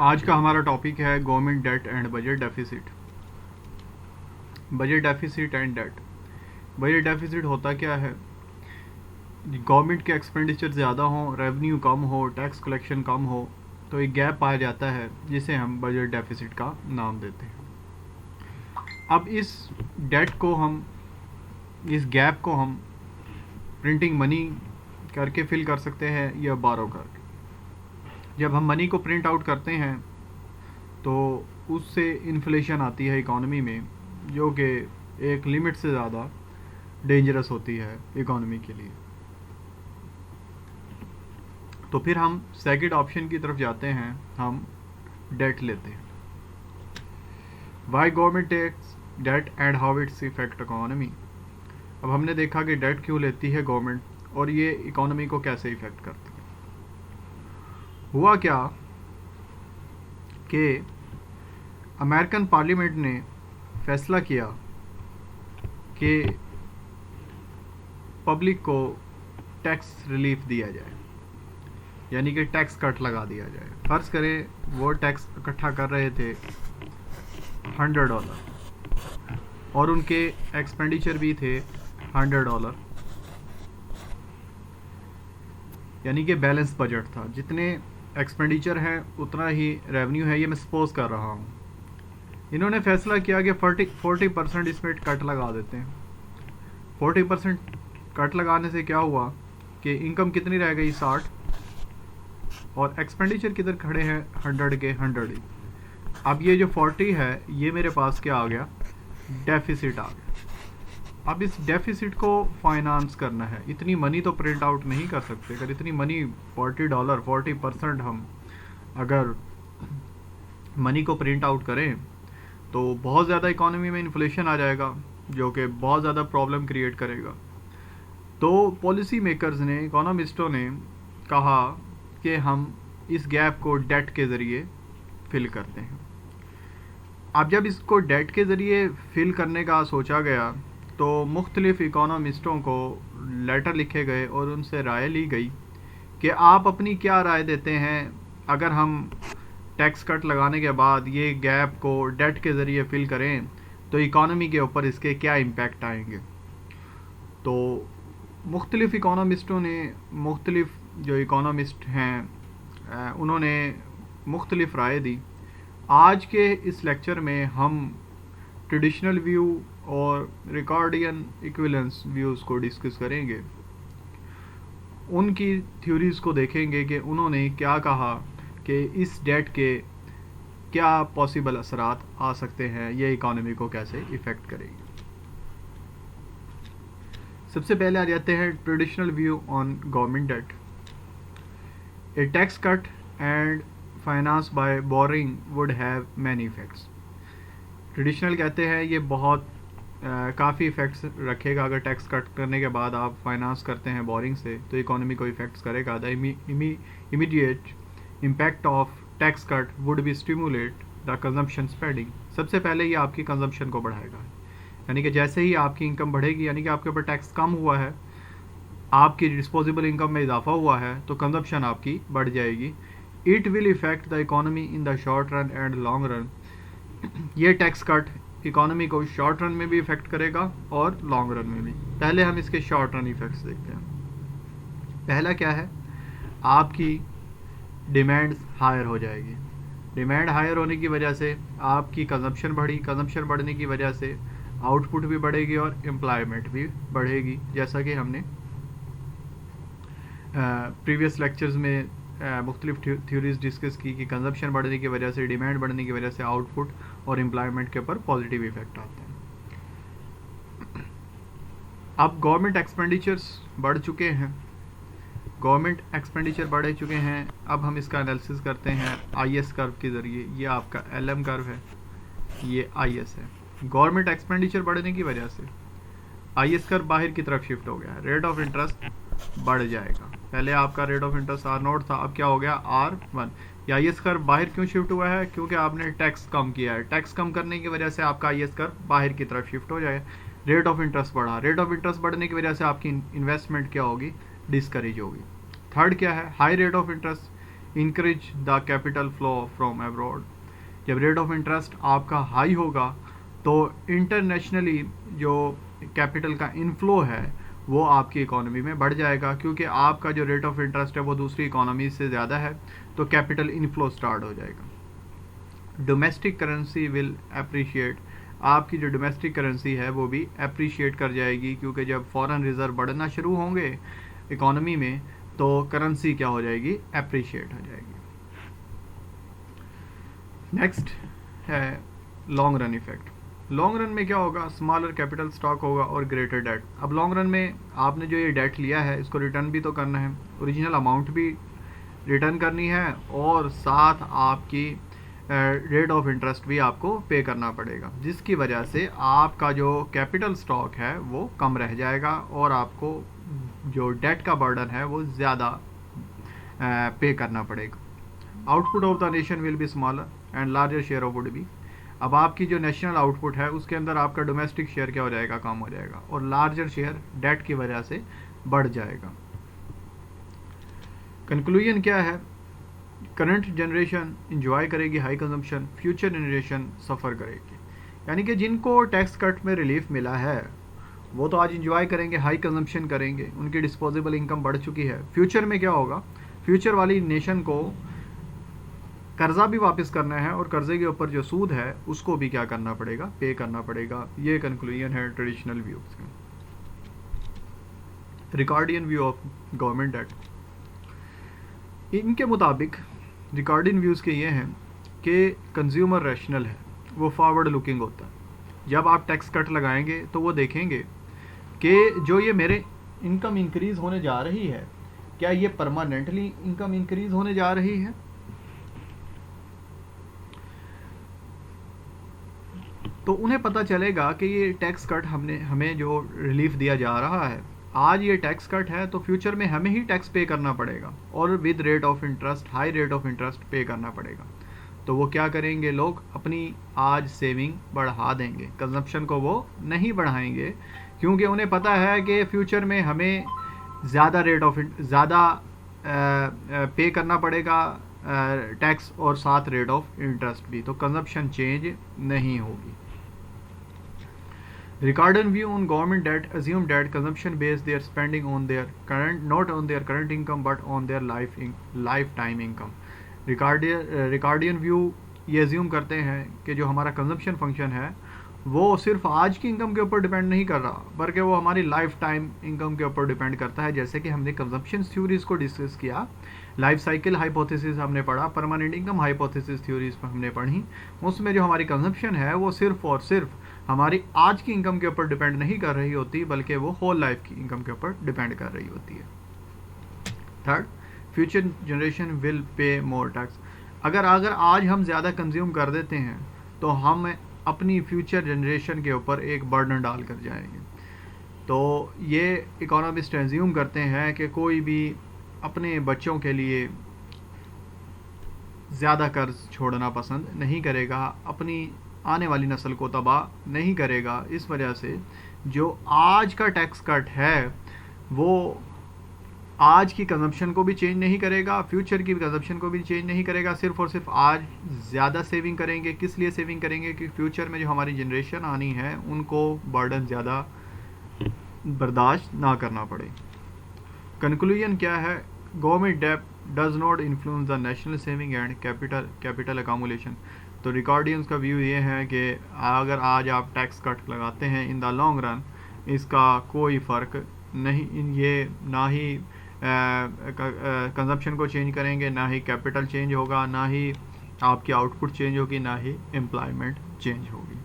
आज का हमारा टॉपिक है government debt and budget deficit. Budget deficit and debt. Budget deficit होता क्या है? गवर्नमेंट के एक्सपेंडिचर ज़्यादा हो, रेवेन्यू कम हो, टैक्स कलेक्शन कम हो, तो एक गैप पाया जाता है जिसे हम बजट डेफिसिट का नाम देते हैं। अब इस गैप को हम प्रिंटिंग मनी करके फिल कर सकते हैं या बारो करके। जब हम मनी को प्रिंट आउट करते हैं तो उससे इन्फ्लेशन आती है इकोनॉमी में, जो कि एक लिमिट से ज़्यादा डेंजरस होती है इकोनॉमी के लिए। तो फिर हम सेकंड ऑप्शन की तरफ जाते हैं, हम डेट लेते हैं। Why government takes debt and how its effect economy. अब हमने देखा कि डेट क्यों लेती है गवर्नमेंट और ये इकोनॉमी को कैसे इफेक्ट करती है। हुआ क्या कि अमेरिकन पार्लियामेंट ने फैसला किया कि पब्लिक को टैक्स रिलीफ दिया जाए, यानी कि टैक्स कट लगा दिया जाए। फर्ज करें वो टैक्स इकट्ठा कर रहे थे $100 और उनके एक्सपेंडिचर भी थे $100, यानी कि बैलेंस बजट था। जितने एक्सपेंडिचर हैं उतना ही रेवेन्यू है, ये मैं सपोज कर रहा हूँ। इन्होंने फैसला किया कि 40% इसमें कट लगा देते हैं। 40% कट लगाने से क्या हुआ कि इनकम कितनी रह गई 60, और एक्सपेंडिचर किधर खड़े हैं 100 के 100 ही। अब ये जो 40 है ये मेरे पास क्या आ गया, डेफिसिट आ गया। अब इस डेफिसिट को फाइनेंस करना है। इतनी मनी तो प्रिंट आउट नहीं कर सकते। अगर इतनी मनी $40 40% हम अगर मनी को प्रिंट आउट करें तो बहुत ज़्यादा इकोनॉमी में इन्फ्लेशन आ जाएगा, जो कि बहुत ज़्यादा प्रॉब्लम क्रिएट करेगा। तो पॉलिसी मेकर्स ने, इकोनॉमिस्टों ने कहा कि हम इस गैप को डेट के ज़रिए फिल करते हैं। अब जब इसको डेट के ज़रिए फिल करने का सोचा गया तो मुख्तलिफ इकोनॉमिस्टों को लेटर लिखे गए और उनसे राय ली गई कि आप अपनी क्या राय देते हैं, अगर हम टैक्स कट लगाने के बाद ये गैप को डेट के ज़रिए फिल करें तो इकोनॉमी के ऊपर इसके क्या इम्पैक्ट आएंगे। तो मुख्तलिफ इकोनॉमिस्टों ने, मुख्तलिफ जो इकोनॉमिस्ट हैं उन्होंने मुख्तलिफ राय दी। आज के इस लेक्चर में हम ट्रेडिशनल व्यू और रिकॉर्डियन इक्विवेलेंस व्यूज़ को डिस्कस करेंगे। उनकी थ्योरीज़ को देखेंगे कि उन्होंने क्या कहा कि इस डेट के क्या पॉसिबल असरात आ सकते हैं, ये इकोनॉमी को कैसे इफ़ेक्ट करेगी। सबसे पहले आ जाते हैं traditional view on government debt. A tax cut and finance by borrowing would have many effects. Traditional कहते हैं ये बहुत काफ़ी इफ़ेक्ट्स रखेगा। अगर टैक्स कट करने के बाद आप फाइनेंस करते हैं बोरिंग से तो इकोनॉमी को इफ़ेक्ट्स करेगा। The immediate impact of tax cut would be stimulate the consumption spending. सबसे पहले ये आपकी कंजम्पशन को बढ़ाएगा, यानी कि जैसे ही आपकी इनकम बढ़ेगी, यानी कि आपके ऊपर टैक्स कम हुआ है, आपकी डिस्पोजेबल इनकम में इजाफा हुआ है, तो कंजम्पशन आपकी बढ़ जाएगी। It will effect the economy in the short run and long run. ये टैक्स कट इकोनॉमी को शॉर्ट रन में भी इफेक्ट करेगा और लॉन्ग रन में भी। पहले हम इसके शॉर्ट रन इफेक्ट्स देखते हैं। पहला क्या है, आपकी डिमांड हायर हो जाएगी। डिमांड हायर होने की वजह से आपकी कंजम्पशन बढ़ी, कंजम्पशन बढ़ने की वजह से आउटपुट भी बढ़ेगी और एम्प्लॉयमेंट भी बढ़ेगी। जैसा कि हमने प्रीवियस लेक्चर्स में मुख्तलिफ थ्योरीज डिस्कस की कि कंजम्पशन बढ़ने की वजह से, डिमांड बढ़ने की वजह से आउटपुट और एम्प्लॉयमेंट के ऊपर पॉजिटिव इफेक्ट आता है। अब गवर्नमेंट एक्सपेंडिचर्स बढ़ चुके हैं, गवर्नमेंट एक्सपेंडिचर बढ़ चुके हैं। अब हम इसका एनालिसिस करते हैं IS कर्व के ज़रिए। ये आपका LM कर्व है, ये IS है। गवर्नमेंट एक्सपेंडिचर बढ़ने की वजह से IS कर्व बाहर की तरफ शिफ्ट हो गया है, रेट ऑफ इंटरेस्ट बढ़ जाएगा। पहले आपका रेट ऑफ इंटरेस्ट R0 था, अब क्या हो गया R1। या IS कर्व बाहर क्यों शिफ्ट हुआ है, क्योंकि आपने टैक्स कम किया है। टैक्स कम करने की वजह से आपका IS कर्व बाहर की तरफ शिफ्ट हो जाएगा। रेट ऑफ इंटरेस्ट बढ़ा, रेट ऑफ इंटरेस्ट बढ़ने की वजह से आपकी इन्वेस्टमेंट क्या होगी, डिस्करेज होगी। थर्ड क्या है, high rate of interest encourage the capital flow from abroad. जब रेट ऑफ इंटरेस्ट आपका हाई होगा तो इंटरनेशनली जो कैपिटल का इनफ्लो है वो आपकी इकोनॉमी में बढ़ जाएगा, क्योंकि आपका जो रेट ऑफ इंटरेस्ट है वो दूसरी इकोनॉमी से ज़्यादा है, तो कैपिटल इनफ्लो स्टार्ट हो जाएगा। डोमेस्टिक करेंसी विल अप्रिशिएट, आपकी जो डोमेस्टिक करेंसी है वो भी अप्रिशिएट कर जाएगी, क्योंकि जब फॉरेन रिजर्व बढ़ना शुरू होंगे इकोनॉमी में तो करेंसी क्या हो जाएगी, अप्रिशिएट हो जाएगी। नेक्स्ट है long run effect. Long run में क्या होगा, स्मॉलर कैपिटल स्टॉक होगा और ग्रेटर डेट। अब लॉन्ग रन में आपने जो ये डेट लिया है इसको रिटर्न भी तो करना है, ओरिजिनल अमाउंट भी रिटर्न करनी है और साथ आपकी रेट ऑफ इंटरेस्ट भी आपको पे करना पड़ेगा, जिसकी वजह से आपका जो कैपिटल स्टॉक है वो कम रह जाएगा और आपको जो डेट का बर्डन है वो ज़्यादा पे करना पड़ेगा। Output of the nation will be smaller and larger share of would be. अब आपकी जो नेशनल आउटपुट है उसके अंदर आपका डोमेस्टिक शेयर क्या हो जाएगा, कम हो जाएगा और लार्जर शेयर डेट की वजह से बढ़ जाएगा। कंक्लूजन क्या है, करंट जनरेशन इंजॉय करेगी हाई कंजम्पशन, फ्यूचर जनरेशन सफ़र करेगी। यानी कि जिनको टैक्स कट में रिलीफ मिला है वो तो आज इंजॉय करेंगे, हाई कंजम्पशन करेंगे, उनकी डिस्पोजेबल इनकम बढ़ चुकी है। फ्यूचर में क्या होगा, फ्यूचर वाली नेशन को कर्जा भी वापस करना है और कर्जे के ऊपर जो सूद है उसको भी क्या करना पड़ेगा, पे करना पड़ेगा। ये कंक्लूजन है ट्रेडिशनल व्यूज का। रिकॉर्डियन व्यू ऑफ गवर्नमेंट डेट, इनके मुताबिक रिकॉर्डियन व्यूज़ के ये हैं कि कंज्यूमर रैशनल है, वो फॉरवर्ड लुकिंग होता है। जब आप टैक्स कट लगाएंगे तो वो देखेंगे कि जो ये मेरे इनकम इंक्रीज़ होने जा रही है क्या ये परमानेंटली इनकम इंक्रीज़ होने जा रही है, तो उन्हें पता चलेगा कि ये टैक्स कट हमें जो रिलीफ दिया जा रहा है, आज ये टैक्स कट है तो फ्यूचर में हमें ही टैक्स पे करना पड़ेगा और with rate of interest, high rate of interest पे करना पड़ेगा। तो वो क्या करेंगे, लोग अपनी आज सेविंग बढ़ा देंगे, कंजप्शन को वो नहीं बढ़ाएंगे, क्योंकि उन्हें पता है कि फ्यूचर में हमें ज़्यादा पे करना पड़ेगा टैक्स और साथ रेट ऑफ इंटरेस्ट भी, तो कंजप्शन चेंज नहीं होगी। Ricardian view on government debt assume that consumption base their spending on their current, not on their current income but on their lifetime income. Ricardian view ये assume करते हैं कि जो हमारा consumption function है वो सिर्फ आज की इनकम के ऊपर डिपेंड नहीं कर रहा, बल्कि वो हमारी लाइफ टाइम इनकम के ऊपर डिपेंड करता है। जैसे कि हमने कंजप्शन थ्योरीज को डिस्कस किया, लाइफ साइकिल हाइपोथेसिस हमने पढ़ा, परमानेंट इनकम हाइपोथेसिस थ्योरीज पर हमने पढ़ी, उसमें जो हमारी कंजप्शन है वो सिर्फ और सिर्फ हमारी आज की इनकम के ऊपर डिपेंड नहीं कर रही होती, बल्कि वो होल लाइफ की इनकम के ऊपर डिपेंड कर रही होती है। Third, future generation will pay more tax. अगर आज हम ज़्यादा कंज्यूम कर देते हैं तो हम अपनी फ्यूचर जनरेशन के ऊपर एक बर्डन डाल कर जाएंगे। तो ये इकोनॉमिस्ट एज्यूम करते हैं कि कोई भी अपने बच्चों के लिए ज़्यादा कर्ज छोड़ना पसंद नहीं करेगा, अपनी आने वाली नस्ल को तबाह नहीं करेगा। इस वजह से जो आज का टैक्स कट है वो आज की कंजप्शन को भी चेंज नहीं करेगा, फ्यूचर की कंजप्शन को भी चेंज नहीं करेगा, सिर्फ और सिर्फ आज ज़्यादा सेविंग करेंगे। किस लिए सेविंग करेंगे कि फ्यूचर में जो हमारी जनरेशन आनी है उनको बर्डन ज़्यादा बर्दाश्त ना करना पड़े। कंक्लूजन क्या है, government date does not influence the national saving and capital accumulation. तो रिकॉर्डियंस का व्यू ये है कि अगर आज आप टैक्स कट लगाते हैं इन द लॉन्ग रन इसका कोई फ़र्क नहीं, ये ना ही कंजप्शन को चेंज करेंगे, ना ही कैपिटल चेंज होगा, ना ही आपकी आउटपुट चेंज होगी, ना ही एम्प्लॉयमेंट चेंज होगी।